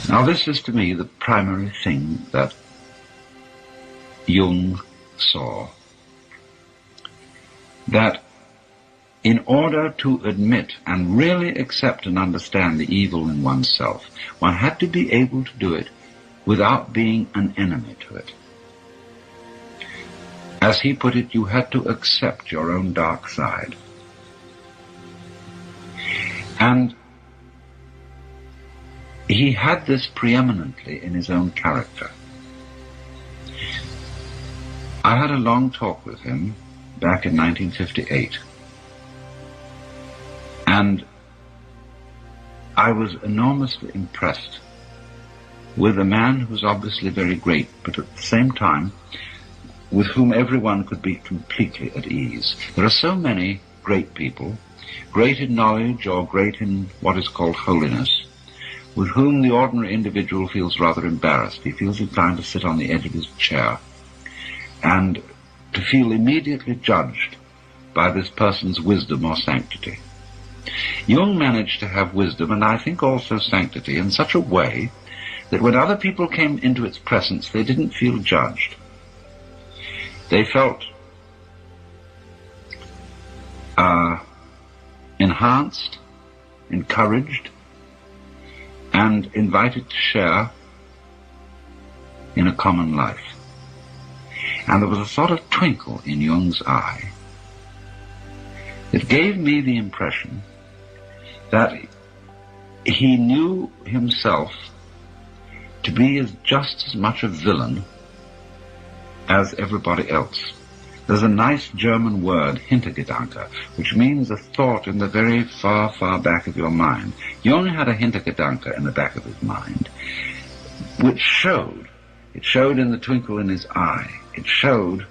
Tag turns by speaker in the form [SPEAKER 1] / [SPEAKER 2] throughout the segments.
[SPEAKER 1] Now this is to me the primary thing that Jung saw, that in order to admit and really accept and understand the evil in oneself, one had to be able to do it without being an enemy to it. As he put it, you had to accept your own dark side. And he had this preeminently in his own character. I had a long talk with him back in 1958. And I was enormously impressed with a man who's obviously very great, but at the same time, with whom everyone could be completely at ease. There are so many great people, great in knowledge or great in what is called holiness, with whom the ordinary individual feels rather embarrassed. He feels inclined to sit on the edge of his chair and to feel immediately judged by this person's wisdom or sanctity. Jung managed to have wisdom, and I think also sanctity, in such a way that when other people came into its presence, they didn't feel judged. They felt enhanced, encouraged, and invited to share in a common life. And there was a sort of twinkle in Jung's eye that gave me the impression that he knew himself to be just as much a villain as everybody else. There's a nice German word, Hintergedanke, which means a thought in the very far, far back of your mind. Jung had a Hintergedanke in the back of his mind, which showed. It showed in the twinkle in his eye. It showed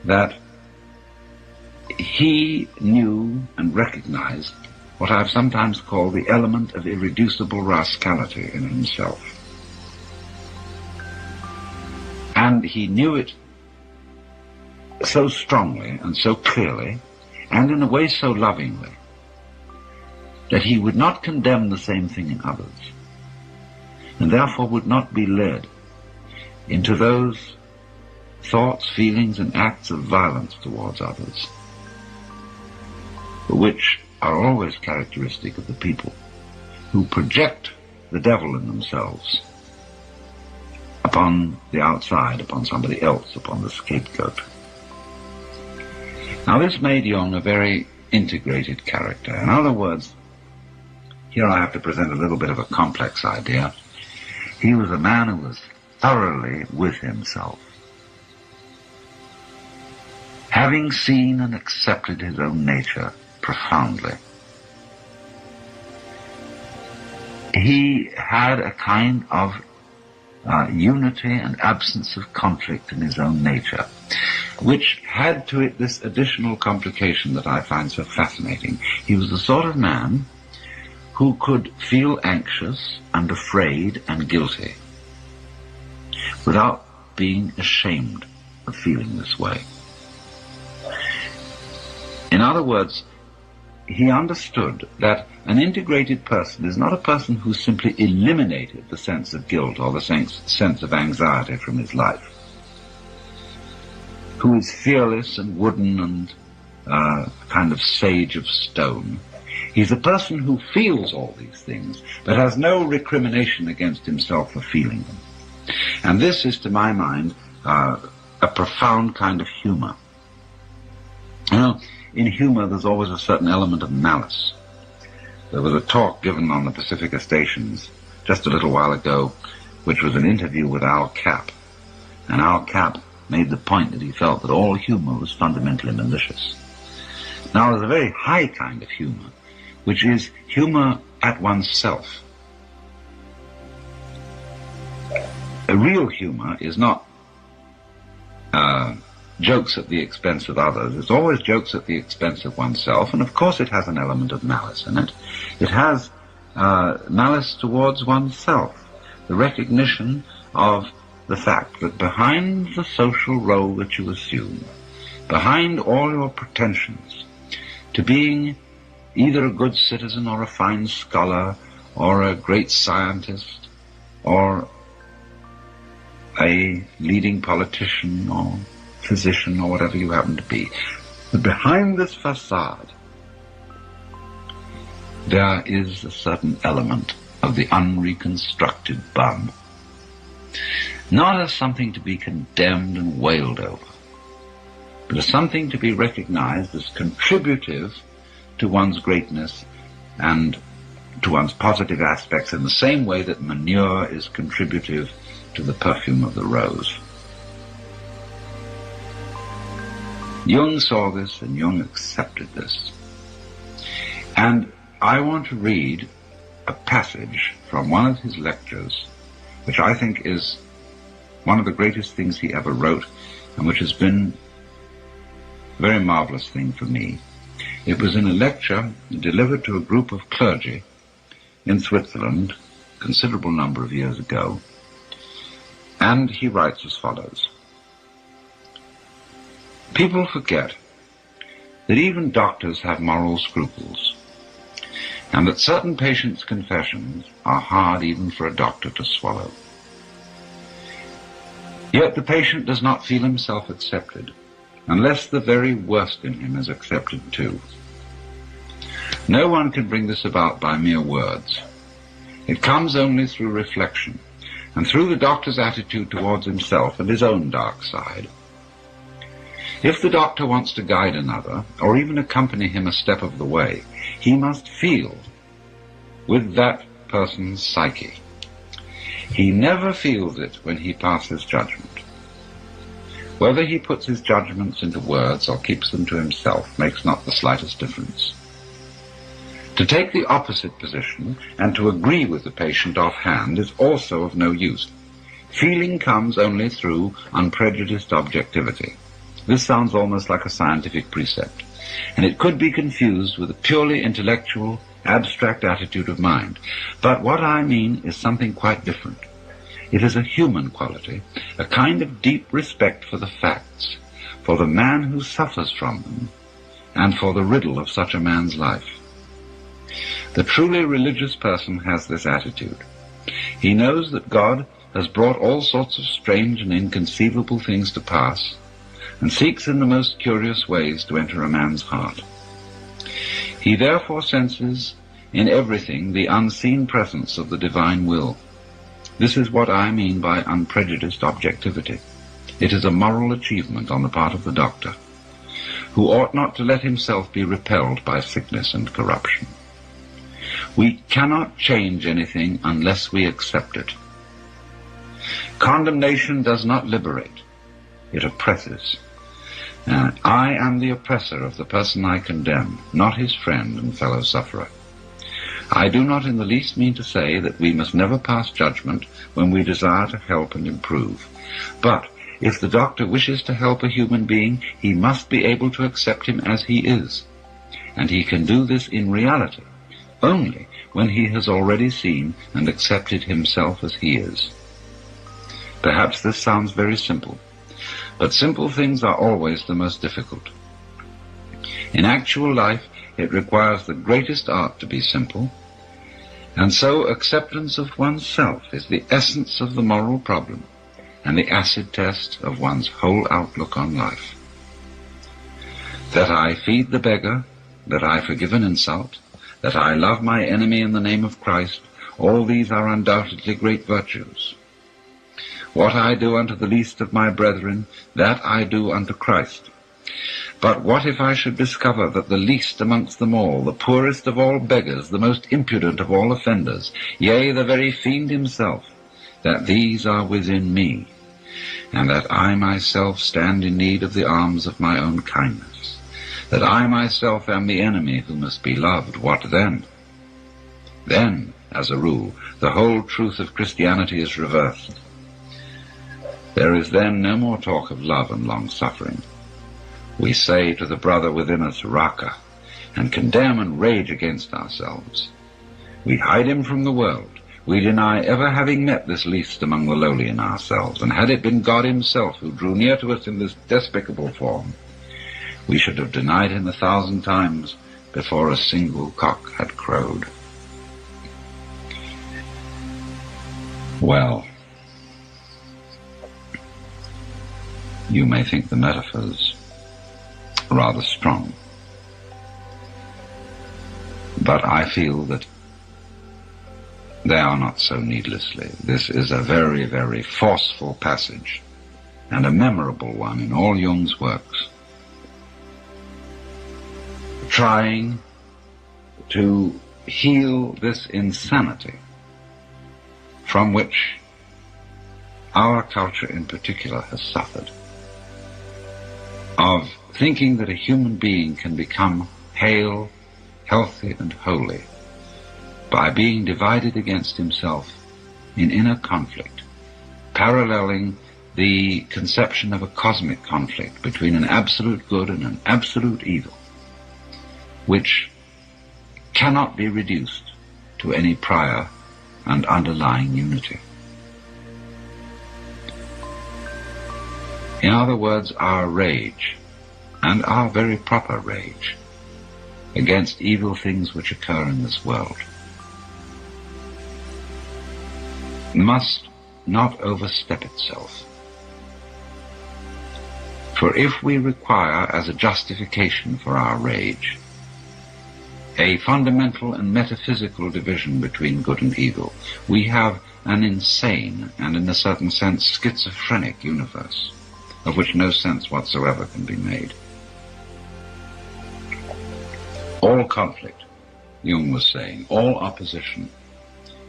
[SPEAKER 1] that he knew and recognized what I've sometimes called the element of irreducible rascality in himself. And he knew it so strongly and so clearly, and in a way so lovingly, that he would not condemn the same thing in others, and therefore would not be led into those thoughts, feelings, and acts of violence towards others, which are always characteristic of the people who project the devil in themselves upon the outside, upon somebody else, upon the scapegoat. Now this made Jung a very integrated character. In other words, here I have to present a little bit of a complex idea. He was a man who was thoroughly with himself, having seen and accepted his own nature profoundly. He had a kind of unity and absence of conflict in his own nature, which had to it this additional complication that I find so fascinating. He was the sort of man who could feel anxious and afraid and guilty without being ashamed of feeling this way. In other words, he understood that an integrated person is not a person who simply eliminated the sense of guilt or the sense of anxiety from his life, who is fearless and wooden and a kind of sage of stone. He's a person who feels all these things, but has no recrimination against himself for feeling them. And this is, to my mind, a profound kind of humor. You know, in humor there's always a certain element of malice. There was a talk given on the Pacifica stations just a little while ago, which was an interview with Al Capp. And Al Capp made the point that he felt that all humor was fundamentally malicious. Now there's a very high kind of humor, which is humor at oneself. A real humor is not jokes at the expense of others. It's always jokes at the expense of oneself, and of course it has an element of malice in it. It has malice towards oneself, the recognition of the fact that behind the social role that you assume, behind all your pretensions to being either a good citizen or a fine scholar or a great scientist, or a leading politician or physician or whatever you happen to be. But behind this facade, there is a certain element of the unreconstructed bum. Not as something to be condemned and wailed over, but as something to be recognized as contributive to one's greatness and to one's positive aspects in the same way that manure is contributive to the perfume of the rose. Jung saw this, and Jung accepted this. And I want to read a passage from one of his lectures, which I think is one of the greatest things he ever wrote, and which has been a very marvelous thing for me. It was in a lecture delivered to a group of clergy in Switzerland, a considerable number of years ago, and he writes as follows. People forget that even doctors have moral scruples, and that certain patients' confessions are hard even for a doctor to swallow. Yet the patient does not feel himself accepted, unless the very worst in him is accepted too. No one can bring this about by mere words. It comes only through reflection, and through the doctor's attitude towards himself and his own dark side. If the doctor wants to guide another, or even accompany him a step of the way, he must feel with that person's psyche. He never feels it when he passes judgment. Whether he puts his judgments into words or keeps them to himself makes not the slightest difference. To take the opposite position and to agree with the patient offhand is also of no use. Feeling comes only through unprejudiced objectivity. This sounds almost like a scientific precept, and it could be confused with a purely intellectual, abstract attitude of mind. But what I mean is something quite different. It is a human quality, a kind of deep respect for the facts, for the man who suffers from them, and for the riddle of such a man's life. The truly religious person has this attitude. He knows that God has brought all sorts of strange and inconceivable things to pass, and seeks in the most curious ways to enter a man's heart. He therefore senses in everything the unseen presence of the divine will. This is what I mean by unprejudiced objectivity. It is a moral achievement on the part of the doctor, who ought not to let himself be repelled by sickness and corruption. We cannot change anything unless we accept it. Condemnation does not liberate, it oppresses. I am the oppressor of the person I condemn, not his friend and fellow sufferer. I do not in the least mean to say that we must never pass judgment when we desire to help and improve. But if the doctor wishes to help a human being, he must be able to accept him as he is. And he can do this in reality only when he has already seen and accepted himself as he is. Perhaps this sounds very simple, but simple things are always the most difficult. In actual life, it requires the greatest art to be simple, and so acceptance of oneself is the essence of the moral problem and the acid test of one's whole outlook on life. That I feed the beggar, that I forgive an insult, that I love my enemy in the name of Christ, all these are undoubtedly great virtues. What I do unto the least of my brethren, that I do unto Christ. But what if I should discover that the least amongst them all, the poorest of all beggars, the most impudent of all offenders, yea, the very fiend himself, that these are within me, and that I myself stand in need of the alms of my own kindness, that I myself am the enemy who must be loved, what then? Then, as a rule, the whole truth of Christianity is reversed. There is then no more talk of love and long-suffering. We say to the brother within us, Raka, and condemn and rage against ourselves. We hide him from the world. We deny ever having met this least among the lowly in ourselves, and had it been God himself who drew near to us in this despicable form, we should have denied him 1,000 times before a single cock had crowed. Well, you may think the metaphors rather strong, but I feel that they are not so needlessly. This is a very, very forceful passage, and a memorable one in all Jung's works, trying to heal this insanity from which our culture in particular has suffered, of thinking that a human being can become hale, healthy, and holy by being divided against himself in inner conflict, paralleling the conception of a cosmic conflict between an absolute good and an absolute evil, which cannot be reduced to any prior and underlying unity. In other words, our rage, and our very proper rage, against evil things which occur in this world, must not overstep itself. For if we require as a justification for our rage a fundamental and metaphysical division between good and evil, we have an insane and, in a certain sense, schizophrenic universe, of which no sense whatsoever can be made. All conflict, Jung was saying, all opposition,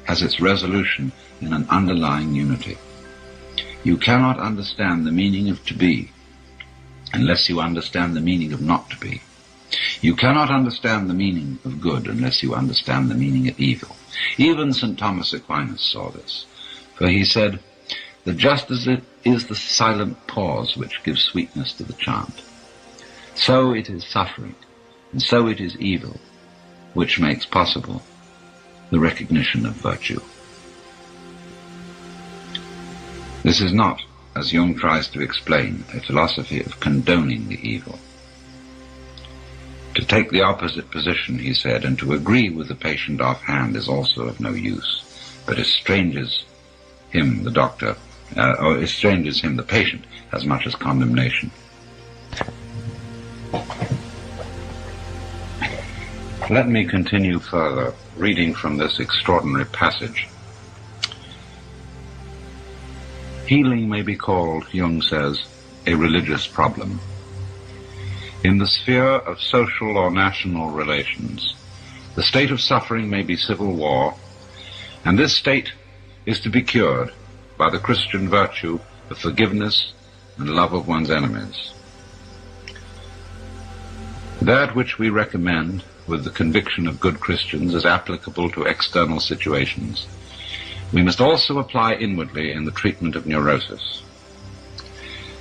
[SPEAKER 1] has its resolution in an underlying unity. You cannot understand the meaning of to be unless you understand the meaning of not to be. You cannot understand the meaning of good unless you understand the meaning of evil. Even St. Thomas Aquinas saw this, for he said that just as it is the silent pause which gives sweetness to the chant, so it is suffering, and so it is evil, which makes possible the recognition of virtue. This is not, as Jung tries to explain, a philosophy of condoning the evil. To take the opposite position, he said, and to agree with the patient offhand is also of no use, but estranges him, the doctor, or estranges him, the patient, as much as condemnation. Let me continue further, reading from this extraordinary passage. Healing may be called, Jung says, a religious problem. In the sphere of social or national relations, the state of suffering may be civil war, and this state is to be cured by the Christian virtue of forgiveness and love of one's enemies. That which we recommend with the conviction of good Christians is applicable to external situations. We must also apply inwardly in the treatment of neurosis.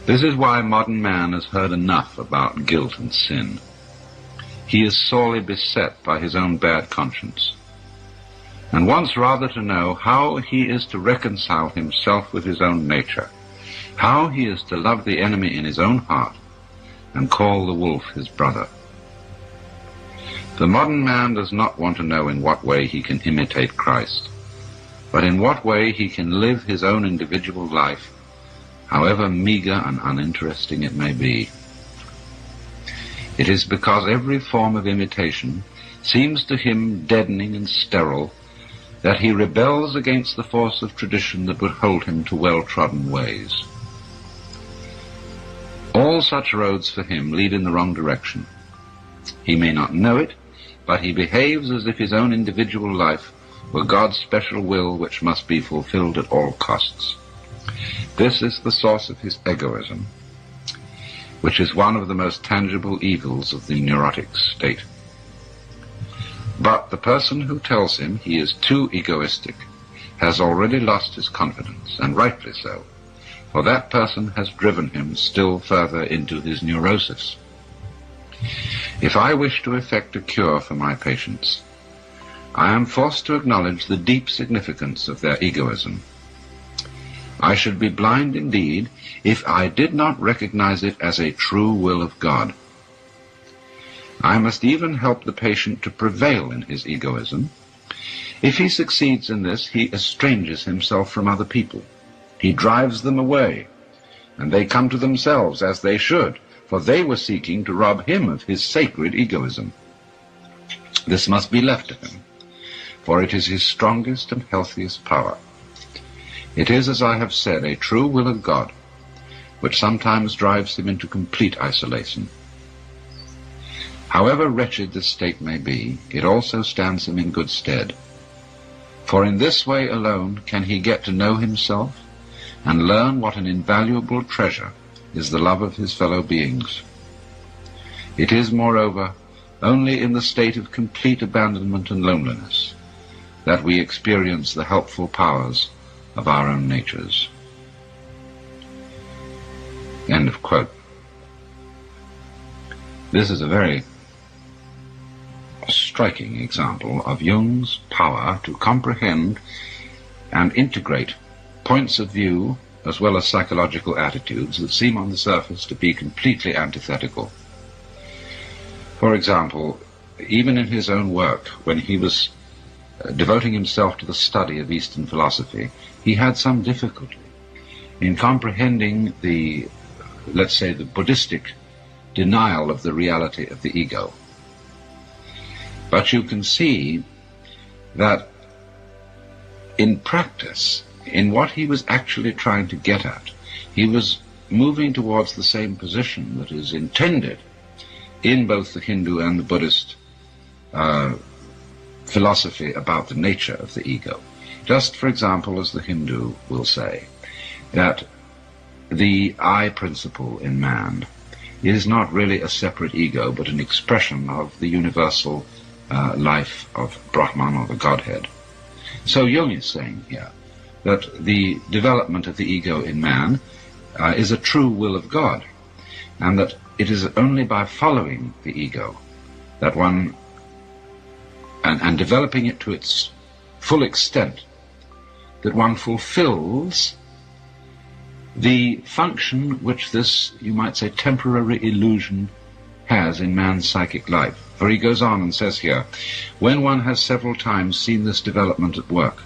[SPEAKER 1] This is why modern man has heard enough about guilt and sin. He is sorely beset by his own bad conscience, and wants rather to know how he is to reconcile himself with his own nature, how he is to love the enemy in his own heart, and call the wolf his brother. The modern man does not want to know in what way he can imitate Christ, but in what way he can live his own individual life, however meager and uninteresting it may be. It is because every form of imitation seems to him deadening and sterile that he rebels against the force of tradition that would hold him to well-trodden ways. All such roads for him lead in the wrong direction. He may not know it, but he behaves as if his own individual life were God's special will which must be fulfilled at all costs. This is the source of his egoism, which is one of the most tangible evils of the neurotic state. But the person who tells him he is too egoistic has already lost his confidence, and rightly so, for that person has driven him still further into his neurosis. If I wish to effect a cure for my patients, I am forced to acknowledge the deep significance of their egoism. I should be blind indeed if I did not recognize it as a true will of God. I must even help the patient to prevail in his egoism If he succeeds in this, he estranges himself from other people. He drives them away, and they come to themselves, as they should, for they were seeking to rob him of his sacred egoism. This must be left to him, for it is his strongest and healthiest power. It is, as I have said, a true will of God, which sometimes drives him into complete isolation. However wretched this state may be, it also stands him in good stead. For in this way alone can he get to know himself and learn what an invaluable treasure is the love of his fellow beings. It is, moreover, only in the state of complete abandonment and loneliness that we experience the helpful powers of our own natures. End of quote. This is a very striking example of Jung's power to comprehend and integrate points of view as well as psychological attitudes that seem on the surface to be completely antithetical. For example, even in his own work, when he was devoting himself to the study of Eastern philosophy, he had some difficulty in comprehending the, let's say, the Buddhistic denial of the reality of the ego. But you can see that in practice, in what he was actually trying to get at, he was moving towards the same position that is intended in both the Hindu and the Buddhist philosophy about the nature of the ego. Just, for example, as the Hindu will say, that the I principle in man is not really a separate ego, but an expression of the universal life of Brahman, or the Godhead. So Jung is saying here that the development of the ego in man is a true will of God, and that it is only by following the ego that one, and developing it to its full extent, that one fulfills the function which this, you might say, temporary illusion has in man's psychic life. For he goes on and says here, when one has several times seen this development at work,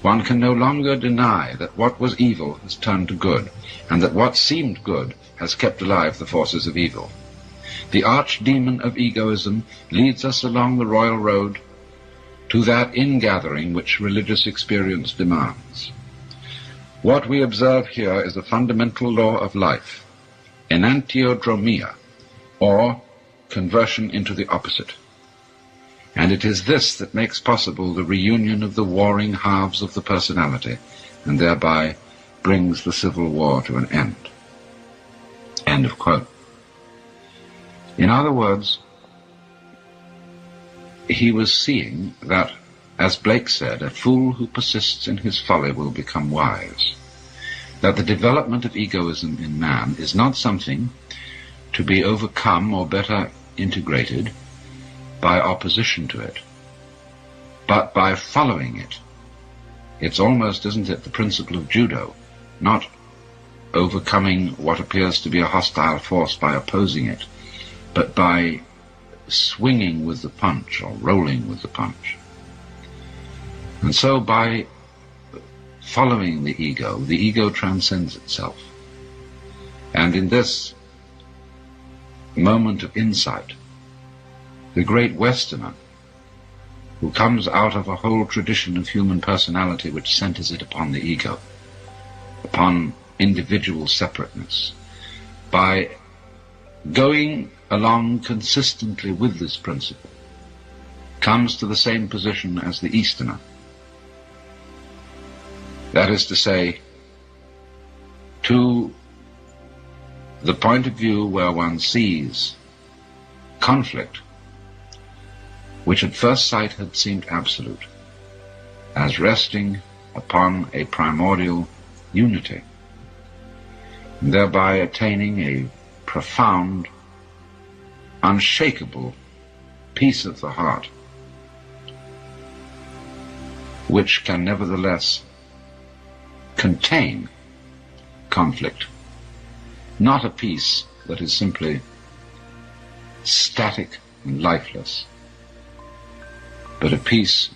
[SPEAKER 1] one can no longer deny that what was evil has turned to good, and that what seemed good has kept alive the forces of evil. The archdemon of egoism leads us along the royal road to that ingathering which religious experience demands. What we observe here is a fundamental law of life, enantiodromia, or conversion into the opposite. And it is this that makes possible the reunion of the warring halves of the personality, and thereby brings the civil war to an end. End of quote. In other words, he was seeing that, as Blake said, a fool who persists in his folly will become wise. That the development of egoism in man is not something to be overcome or better integrated by opposition to it, but by following it. It's almost, isn't it, the principle of judo, not overcoming what appears to be a hostile force by opposing it, but by swinging with the punch or rolling with the punch. And so by following the ego transcends itself. And in this moment of insight, the great Westerner, who comes out of a whole tradition of human personality which centers it upon the ego, upon individual separateness, by going along consistently with this principle, comes to the same position as the Easterner. That is to say, to the point of view where one sees conflict, which at first sight had seemed absolute, as resting upon a primordial unity, and thereby attaining a profound, unshakable peace of the heart, which can nevertheless contain conflict, not a peace that is simply static and lifeless, but a peace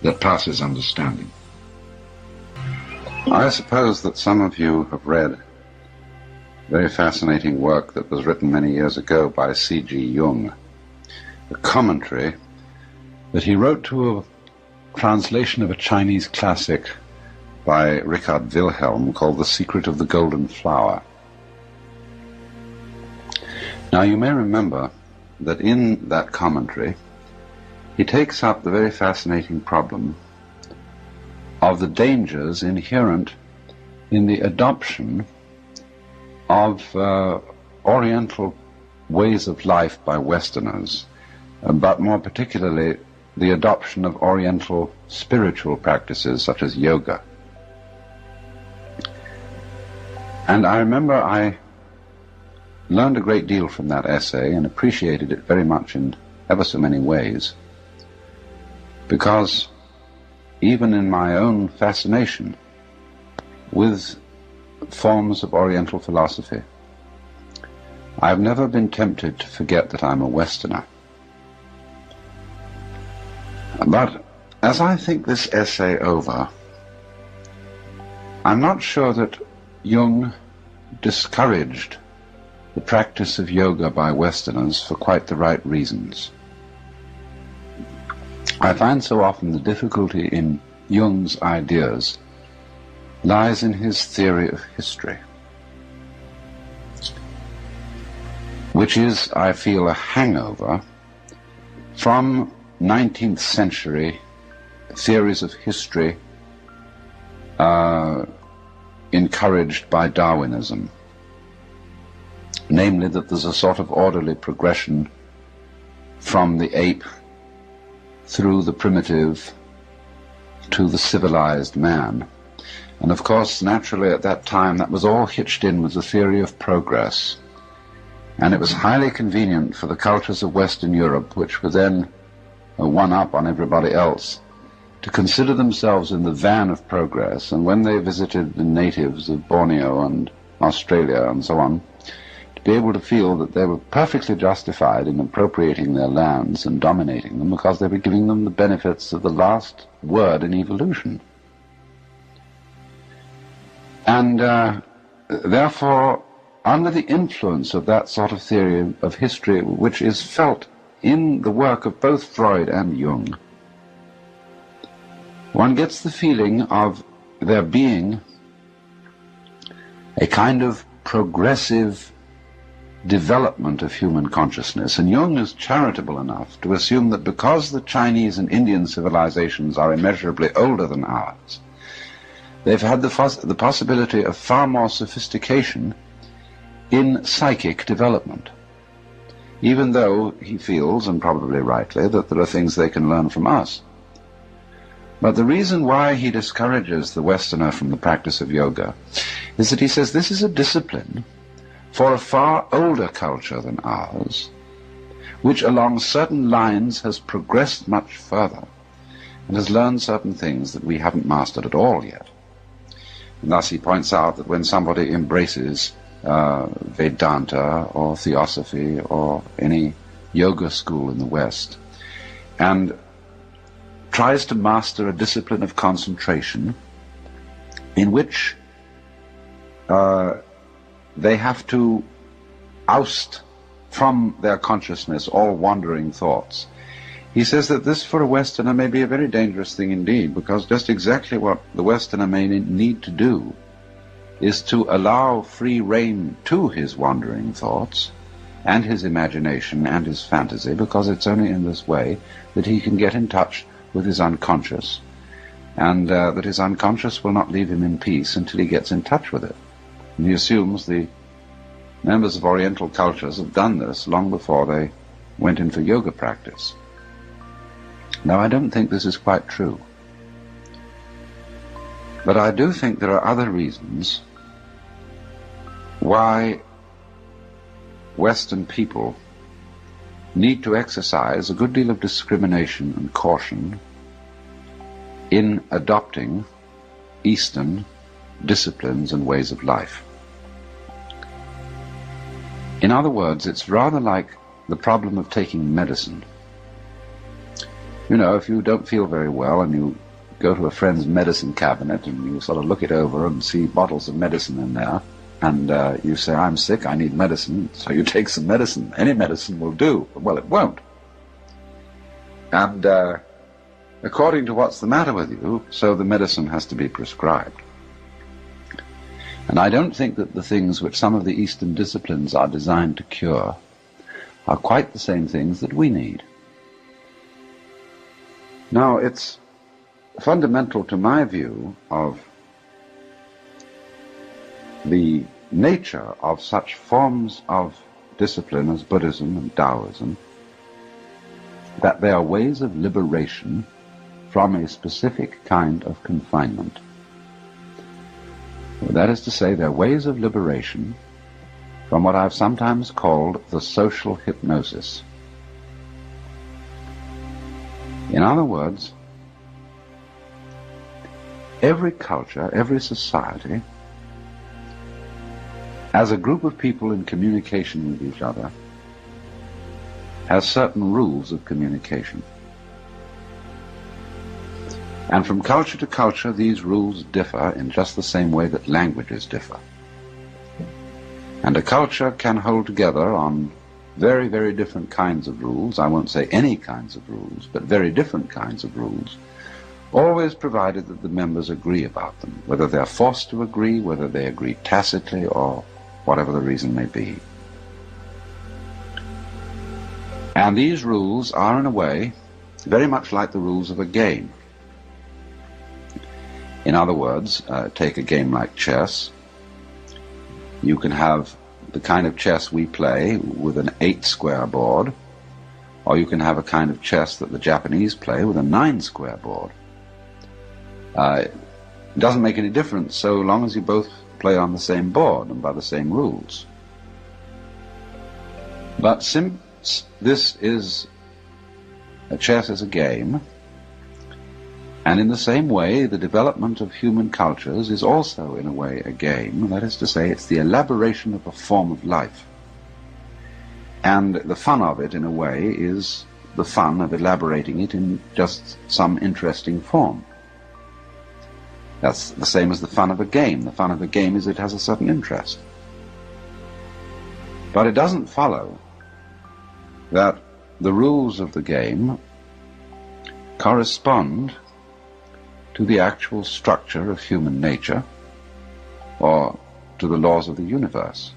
[SPEAKER 1] that passes understanding.
[SPEAKER 2] I suppose that some of you have read very fascinating work that was written many years ago by C.G. Jung, a commentary that he wrote to a translation of a Chinese classic by Richard Wilhelm called The Secret of the Golden Flower. Now you may remember that in that commentary he takes up the very fascinating problem of the dangers inherent in the adoption of Oriental ways of life by Westerners, but more particularly the adoption of Oriental spiritual practices such as yoga. And I remember I learned a great deal from that essay and appreciated it very much in ever so many ways, because even in my own fascination with forms of Oriental philosophy, I've never been tempted to forget that I'm a Westerner. But as I think this essay over, I'm not sure that Jung discouraged the practice of yoga by Westerners for quite the right reasons. I find so often the difficulty in Jung's ideas lies in his theory of history, which is, I feel, a hangover from 19th century theories of history encouraged by Darwinism, namely that there's a sort of orderly progression from the ape through the primitive to the civilized man. And of course, naturally at that time, that was all hitched in with the theory of progress. And it was highly convenient for the cultures of Western Europe, which were then one up on everybody else, to consider themselves in the van of progress. And when they visited the natives of Borneo and Australia and so on, to be able to feel that they were perfectly justified in appropriating their lands and dominating them because they were giving them the benefits of the last word in evolution. And therefore, under the influence of that sort of theory of history, which is felt in the work of both Freud and Jung, one gets the feeling of there being a kind of progressive development of human consciousness. And Jung is charitable enough to assume that because the Chinese and Indian civilizations are immeasurably older than ours, they've had the possibility of far more sophistication in psychic development, even though he feels, and probably rightly, that there are things they can learn from us. But the reason why he discourages the Westerner from the practice of yoga is that he says this is a discipline for a far older culture than ours, which along certain lines has progressed much further and has learned certain things that we haven't mastered at all yet. And thus he points out that when somebody embraces Vedanta or Theosophy or any yoga school in the West and tries to master a discipline of concentration in which they have to oust from their consciousness all wandering thoughts. He says that this for a Westerner may be a very dangerous thing indeed, because just exactly what the Westerner may need to do is to allow free rein to his wandering thoughts and his imagination and his fantasy, because it's only in this way that he can get in touch with his unconscious, and that his unconscious will not leave him in peace until he gets in touch with it. And he assumes the members of Oriental cultures have done this long before they went in for yoga practice. Now, I don't think this is quite true, but I do think there are other reasons why Western people need to exercise a good deal of discrimination and caution in adopting Eastern disciplines and ways of life. In other words, it's rather like the problem of taking medicine. You know, if you don't feel very well and you go to a friend's medicine cabinet and you sort of look it over and see bottles of medicine in there, and you say, I'm sick, I need medicine, so you take some medicine. Any medicine will do. Well, it won't. And according to what's the matter with you, so the medicine has to be prescribed. And I don't think that the things which some of the Eastern disciplines are designed to cure are quite the same things that we need. Now, it's fundamental to my view of the nature of such forms of discipline as Buddhism and Taoism that they are ways of liberation from a specific kind of confinement. That is to say, they're ways of liberation from what I've sometimes called the social hypnosis. In other words, every culture, every society, as a group of people in communication with each other, has certain rules of communication. And from culture to culture, these rules differ in just the same way that languages differ. And a culture can hold together on very, very different kinds of rules. I won't say any kinds of rules, but very different kinds of rules, always provided that the members agree about them, whether they're forced to agree, whether they agree tacitly, or whatever the reason may be. And these rules are, in a way, very much like the rules of a game. In other words, take a game like chess. You can have the kind of chess we play with an 8-square board, or you can have a kind of chess that the Japanese play with a 9-square board. It doesn't make any difference so long as you both play on the same board and by the same rules. But since this is a chess is a game, and in the same way the development of human cultures is also in a way a game, that is to say, it's the elaboration of a form of life. And the fun of it, in a way, is the fun of elaborating it in just some interesting form. That's the same as the fun of a game. The fun of a game is it has a certain interest. But it doesn't follow that the rules of the game correspond to the actual structure of human nature or to the laws of the universe.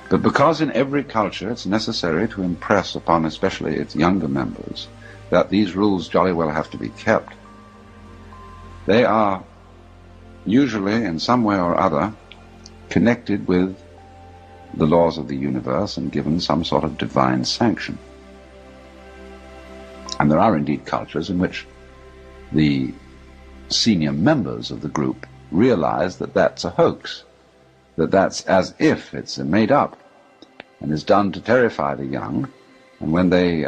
[SPEAKER 2] But because in every culture it's necessary to impress upon especially its younger members that these rules jolly well have to be kept, they are usually in some way or other connected with the laws of the universe and given some sort of divine sanction. And there are indeed cultures in which the senior members of the group realize that that's a hoax, that that's as if it's made up and is done to terrify the young, and when they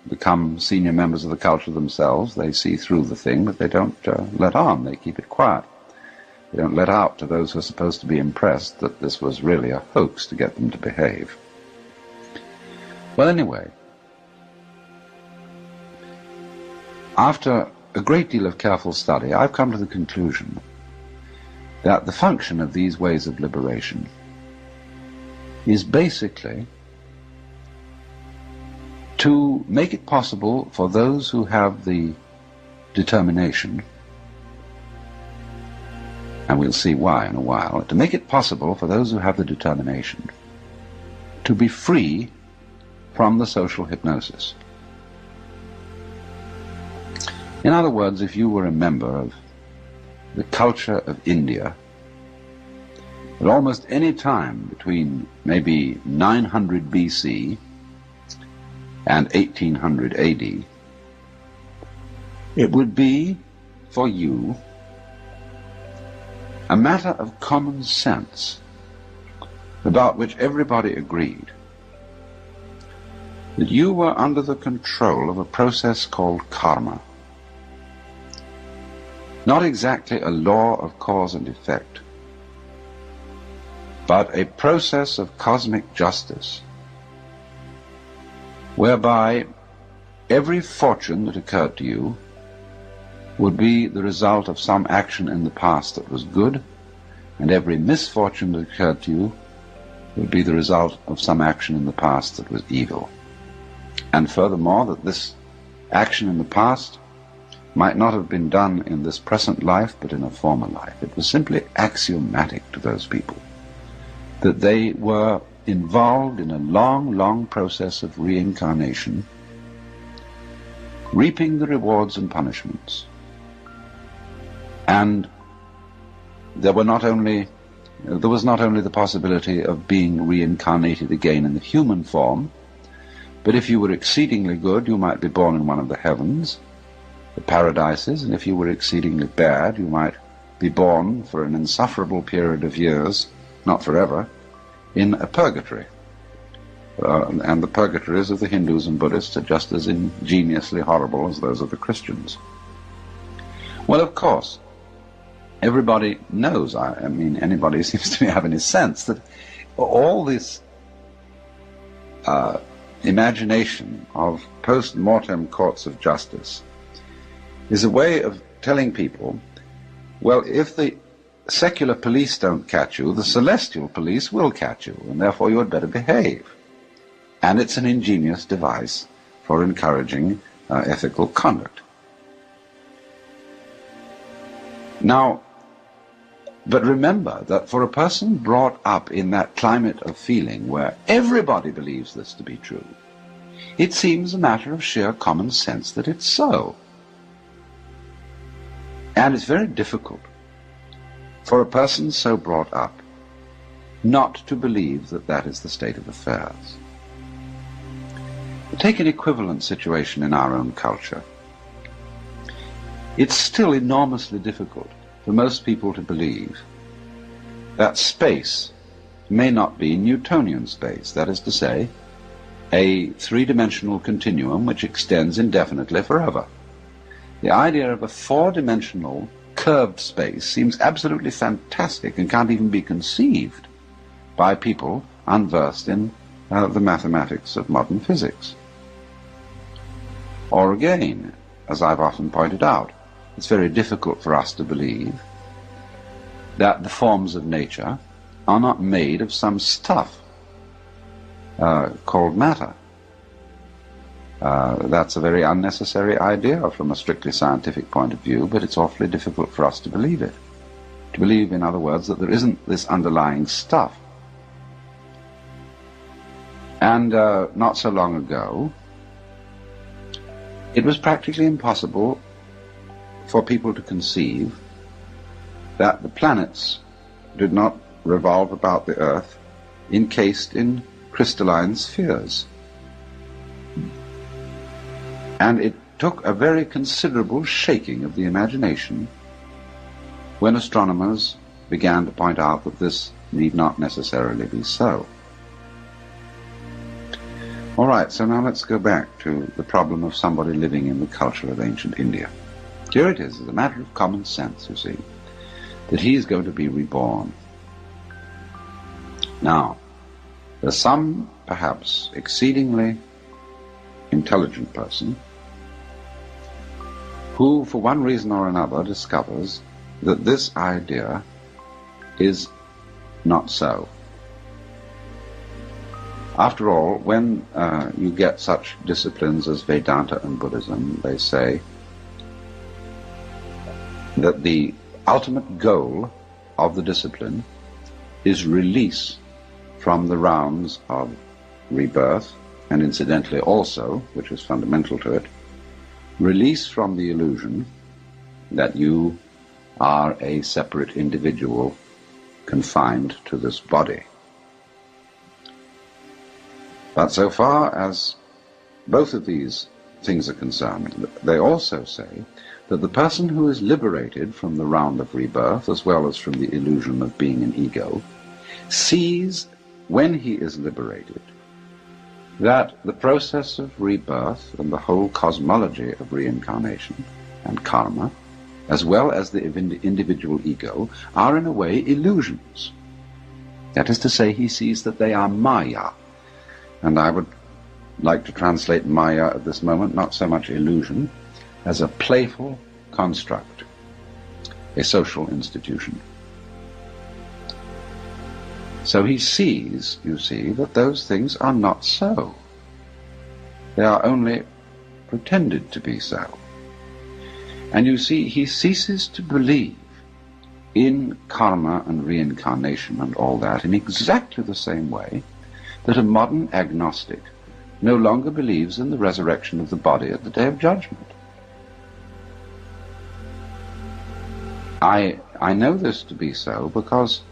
[SPEAKER 2] become senior members of the culture themselves, they see through the thing, but they don't let on, they keep it quiet. They don't let out to those who are supposed to be impressed that this was really a hoax to get them to behave. Well, anyway, after a great deal of careful study, I've come to the conclusion that the function of these ways of liberation is basically to make it possible for those who have the determination, and we'll see why in a while, to make it possible for those who have the determination to be free from the social hypnosis. In other words, if you were a member of the culture of India, at almost any time between maybe 900 BC and 1800 AD, it would be for you a matter of common sense about which everybody agreed that you were under the control of a process called karma. Not exactly a law of cause and effect, but a process of cosmic justice, whereby every fortune that occurred to you would be the result of some action in the past that was good, and every misfortune that occurred to you would be the result of some action in the past that was evil. And furthermore, that this action in the past might not have been done in this present life, but in a former life. It was simply axiomatic to those people that they were involved in a long, long process of reincarnation, reaping the rewards and punishments. And there was not only the possibility of being reincarnated again in the human form, but if you were exceedingly good, you might be born in one of the heavens, the paradises, and if you were exceedingly bad, you might be born for an insufferable period of years, not forever, in a purgatory. And the purgatories of the Hindus and Buddhists are just as ingeniously horrible as those of the Christians. Well, of course, everybody knows, I mean, anybody seems to be having a sense that all this imagination of post-mortem courts of justice is a way of telling people, well, if the secular police don't catch you, the celestial police will catch you, and therefore you had better behave. And it's an ingenious device for encouraging ethical conduct. Now, but remember that for a person brought up in that climate of feeling where everybody believes this to be true, it seems a matter of sheer common sense that it's so. And it's very difficult for a person so brought up not to believe that that is the state of affairs. Take an equivalent situation in our own culture. It's still enormously difficult for most people to believe that space may not be Newtonian space, that is to say, a three-dimensional continuum which extends indefinitely forever. The idea of a four-dimensional curved space seems absolutely fantastic and can't even be conceived by people unversed in the mathematics of modern physics. Or again, as I've often pointed out, it's very difficult for us to believe that the forms of nature are not made of some stuff called matter. That's a very unnecessary idea from a strictly scientific point of view, but it's awfully difficult for us to believe it. To believe, in other words, that there isn't this underlying stuff. And not so long ago, it was practically impossible for people to conceive that the planets did not revolve about the Earth encased in crystalline spheres. And it took a very considerable shaking of the imagination when astronomers began to point out that this need not necessarily be so. All right, so now let's go back to the problem of somebody living in the culture of ancient India. Here it is, as a matter of common sense, you see, that he is going to be reborn. Now, there's some, perhaps, exceedingly intelligent person who, for one reason or another, discovers that this idea is not so. After all, when you get such disciplines as Vedanta and Buddhism, they say that the ultimate goal of the discipline is release from the rounds of rebirth, and incidentally also, which is fundamental to it, release from the illusion that you are a separate individual confined to this body. But so far as both of these things are concerned, they also say that the person who is liberated from the round of rebirth, as well as from the illusion of being an ego, sees, when he is liberated, that the process of rebirth and the whole cosmology of reincarnation and karma, as well as the individual ego, are in a way illusions. That is to say, he sees that they are maya. And I would like to translate Maya at this moment, not so much illusion, as a playful construct, a social institution. So he sees, you see, that those things are not so. They are only pretended to be so. And you see, he ceases to believe in karma and reincarnation and all that in exactly the same way that a modern agnostic no longer believes in the resurrection of the body at the day of judgment. I know this to be so because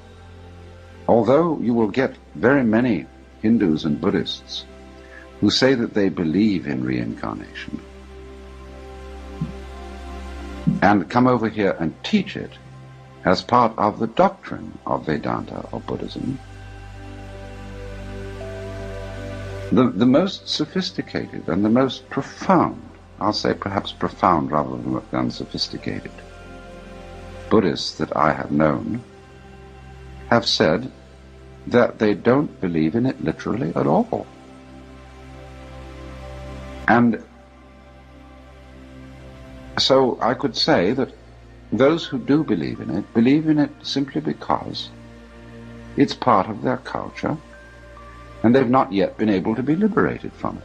[SPEAKER 2] although you will get very many Hindus and Buddhists who say that they believe in reincarnation and come over here and teach it as part of the doctrine of Vedanta or Buddhism, the most sophisticated and the most profound, I'll say perhaps profound rather than sophisticated, Buddhists that I have known have said that they don't believe in it literally at all. And so I could say that those who do believe in it simply because it's part of their culture and they've not yet been able to be liberated from it.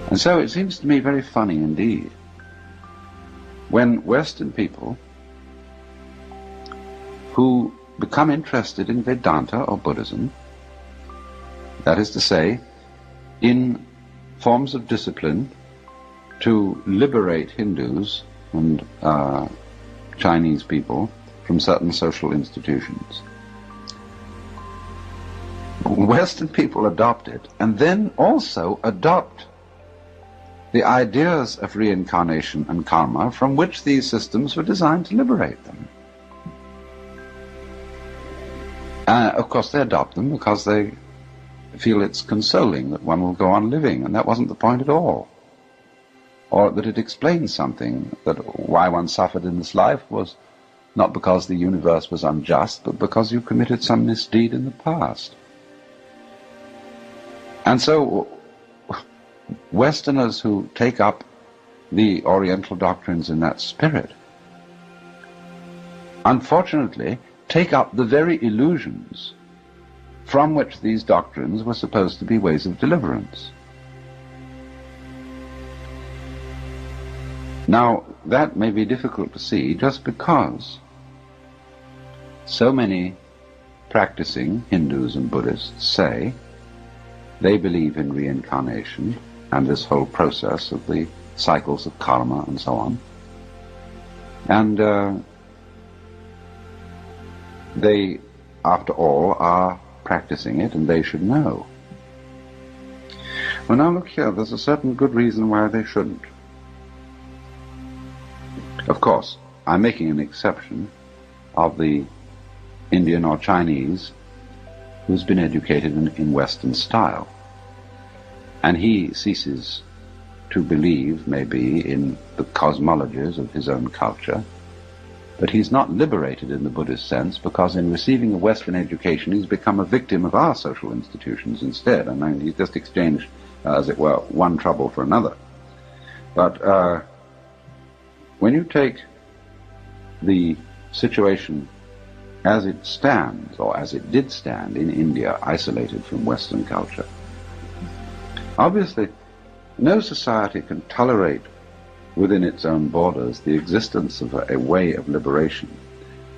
[SPEAKER 2] And so it seems to me very funny indeed when Western people who become interested in Vedanta or Buddhism, that is to say, in forms of discipline to liberate Hindus and Chinese people from certain social institutions, Western people adopt it and then also adopt the ideas of reincarnation and karma from which these systems were designed to liberate them. Of course, they adopt them because they feel it's consoling that one will go on living, and that wasn't the point at all. Or that it explains something, that why one suffered in this life was not because the universe was unjust, but because you committed some misdeed in the past. And so Westerners who take up the Oriental doctrines in that spirit, unfortunately, take up the very illusions from which these doctrines were supposed to be ways of deliverance. Now, that may be difficult to see just because so many practicing Hindus and Buddhists say they believe in reincarnation and this whole process of the cycles of karma and so on. And they, after all, are practicing it, and they should know. Well, now look here, there's a certain good reason why they shouldn't. Of course, I'm making an exception of the Indian or Chinese who's been educated in Western style. And he ceases to believe, maybe, in the cosmologies of his own culture, but he's not liberated in the Buddhist sense because in receiving a Western education he's become a victim of our social institutions instead. I mean, he's just exchanged, as it were, one trouble for another. But when you take the situation as it stands, or as it did stand in India, isolated from Western culture, obviously no society can tolerate within its own borders the existence of a way of liberation,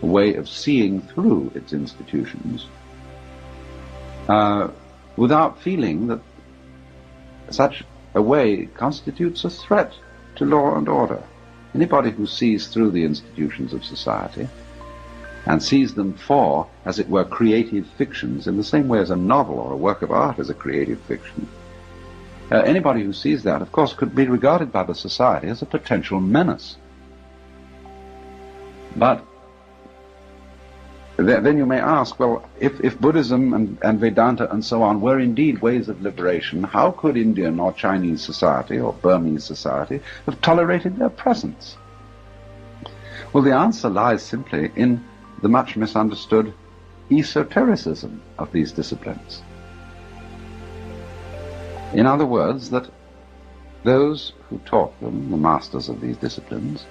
[SPEAKER 2] a way of seeing through its institutions, without feeling that such a way constitutes a threat to law and order. Anybody who sees through the institutions of society and sees them for, as it were, creative fictions, in the same way as a novel or a work of art is a creative fiction, anybody who sees that, of course, could be regarded by the society as a potential menace. But then you may ask, well, if Buddhism and Vedanta and so on were indeed ways of liberation, how could Indian or Chinese society or Burmese society have tolerated their presence? Well, the answer lies simply in the much misunderstood esotericism of these disciplines. In other words, that those who taught them, the masters of these disciplines,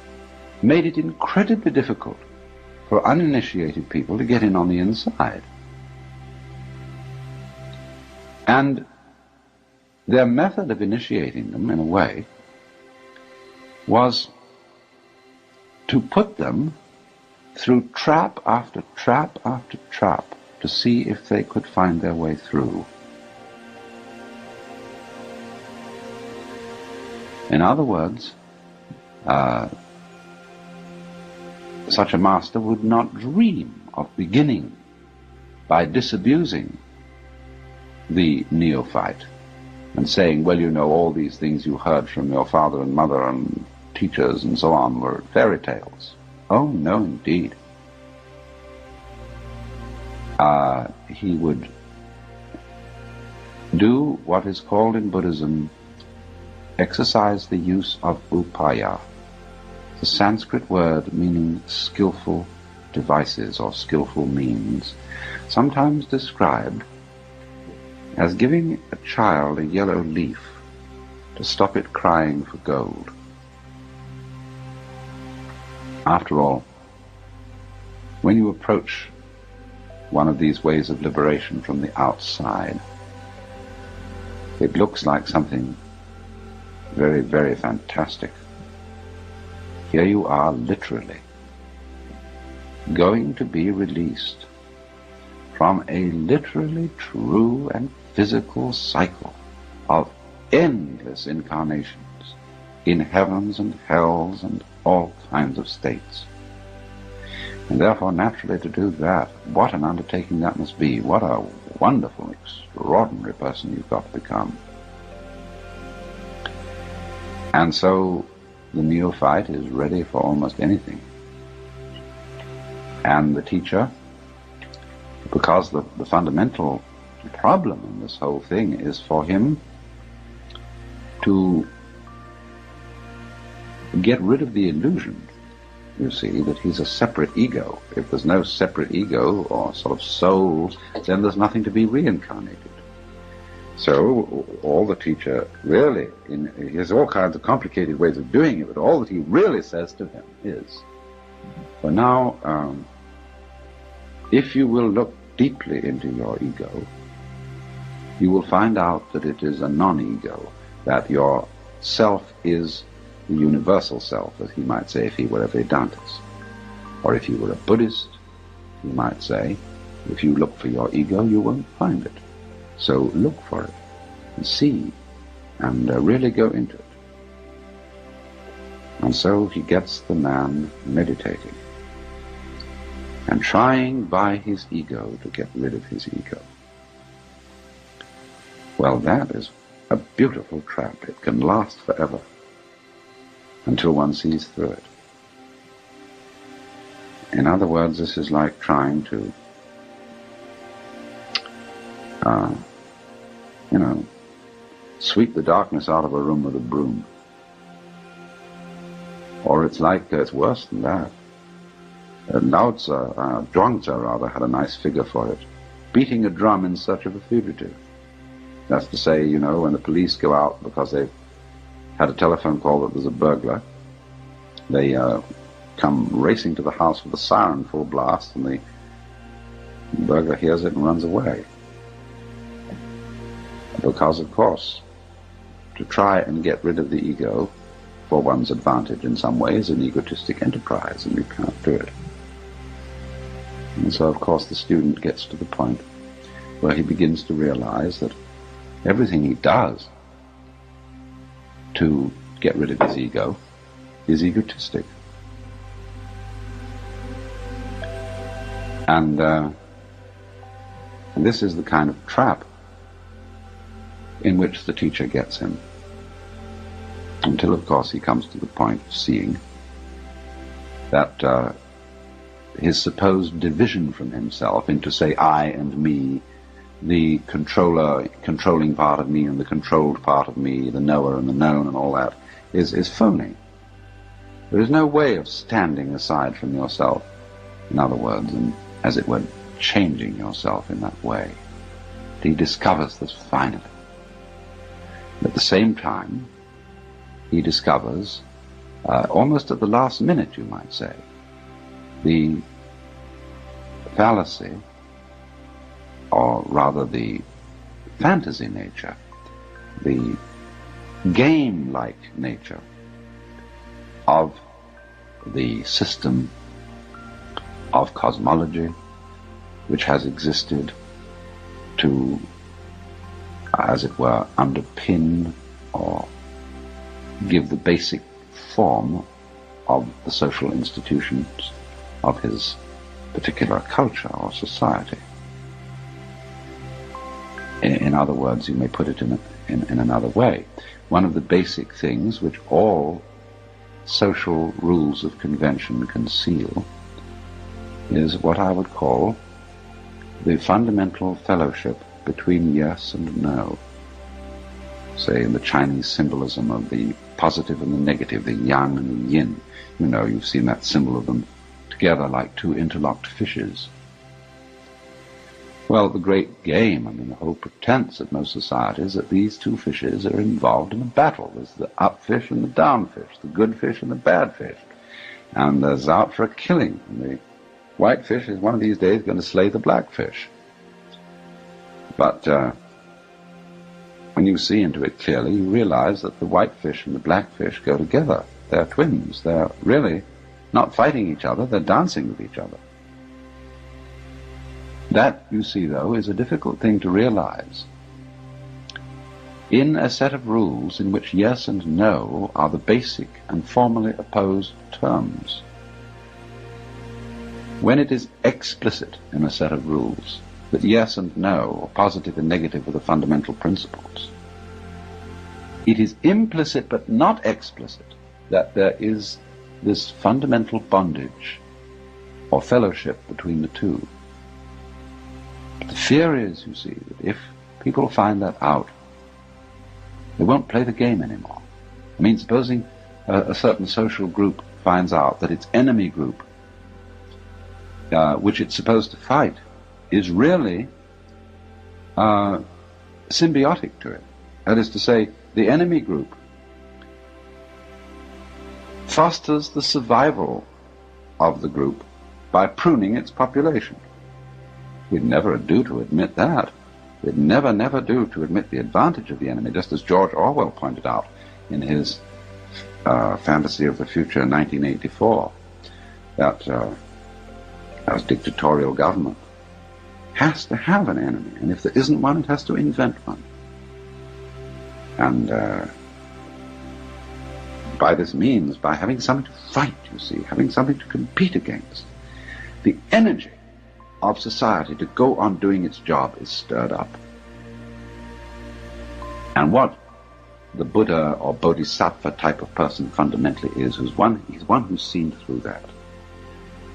[SPEAKER 2] made it incredibly difficult for uninitiated people to get in on the inside. And their method of initiating them, in a way, was to put them through trap after trap after trap to see if they could find their way through. In other words, such a master would not dream of beginning by disabusing the neophyte and saying, well, you know, all these things you heard from your father and mother and teachers and so on were fairy tales. Oh, no, indeed. He would do what is called in Buddhism, exercise the use of upaya, the Sanskrit word meaning skillful devices or skillful means, sometimes described as giving a child a yellow leaf to stop it crying for gold. After all, when you approach one of these ways of liberation from the outside, it looks like something very, very fantastic. Here you are literally going to be released from a literally true and physical cycle of endless incarnations in heavens and hells and all kinds of states. And therefore, naturally, to do that, what an undertaking that must be. What a wonderful, extraordinary person you've got to become. And so the neophyte is ready for almost anything. And the teacher, because the fundamental problem in this whole thing is for him to get rid of the illusion, you see, that he's a separate ego. If there's no separate ego or sort of souls, then there's nothing to be reincarnated. So all the teacher really, he has all kinds of complicated ways of doing it, but all that he really says to him is, well, now, if you will look deeply into your ego, you will find out that it is a non-ego, that your self is the universal self, as he might say if he were a Vedantist. Or if you were a Buddhist, he might say, if you look for your ego, you won't find it. So look for it, and see, and really go into it. And so he gets the man meditating, and trying by his ego to get rid of his ego. Well, that is a beautiful trap. It can last forever, until one sees through it. In other words, this is like trying to, sweep the darkness out of a room with a broom. Or it's like, it's worse than that. Zhuangzi rather, had a nice figure for it. Beating a drum in search of a fugitive. That's to say, when the police go out because they've had a telephone call that there's a burglar, they come racing to the house with a siren full blast, and the burglar hears it and runs away. Because, of course, to try and get rid of the ego for one's advantage in some way is an egotistic enterprise, and you can't do it. And so, of course, the student gets to the point where he begins to realize that everything he does to get rid of his ego is egotistic. And this is the kind of trap in which the teacher gets him, until, of course, he comes to the point of seeing that his supposed division from himself into, say, I and me, the controlling part of me and the controlled part of me, the knower and the known and all that, is phony. There is no way of standing aside from yourself, in other words, and, as it were, changing yourself in that way. He discovers this finally. At the same time, he discovers, almost at the last minute, you might say, the fallacy, or rather the fantasy nature, the game-like nature of the system of cosmology which has existed to, as it were, underpin or give the basic form of the social institutions of his particular culture or society. In other words, you may put it in another way. One of the basic things which all social rules of convention conceal is what I would call the fundamental fellowship between yes and no. Say in the Chinese symbolism of the positive and the negative, the yang and the yin. You know, you've seen that symbol of them together like two interlocked fishes. Well, the great game, I mean, the whole pretense of most societies that these two fishes are involved in a battle. There's the up fish and the down fish, the good fish and the bad fish. And there's out for a killing. And the white fish is one of these days going to slay the black fish. But when you see into it clearly, you realize that the white fish and the black fish go together. They're twins. They're really not fighting each other, they're dancing with each other. That, you see, though, is a difficult thing to realize in a set of rules in which yes and no are the basic and formally opposed terms. When it is explicit in a set of rules that yes and no, or positive and negative, are the fundamental principles, it is implicit but not explicit that there is this fundamental bondage or fellowship between the two. The fear is, you see, that if people find that out, they won't play the game anymore. I mean, supposing a certain social group finds out that its enemy group, which it's supposed to fight, is really symbiotic to it. That is to say, the enemy group fosters the survival of the group by pruning its population. We'd never do to admit that. We'd never do to admit the advantage of the enemy, just as George Orwell pointed out in his Fantasy of the Future, 1984, that our dictatorial government has to have an enemy, and if there isn't one, it has to invent one. And by this means, by having something to fight, you see, having something to compete against, the energy of society to go on doing its job is stirred up. And what the Buddha or Bodhisattva type of person fundamentally is, he's one who's seen through that,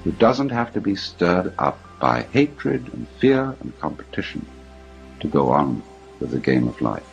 [SPEAKER 2] who doesn't have to be stirred up by hatred and fear and competition to go on with the game of life.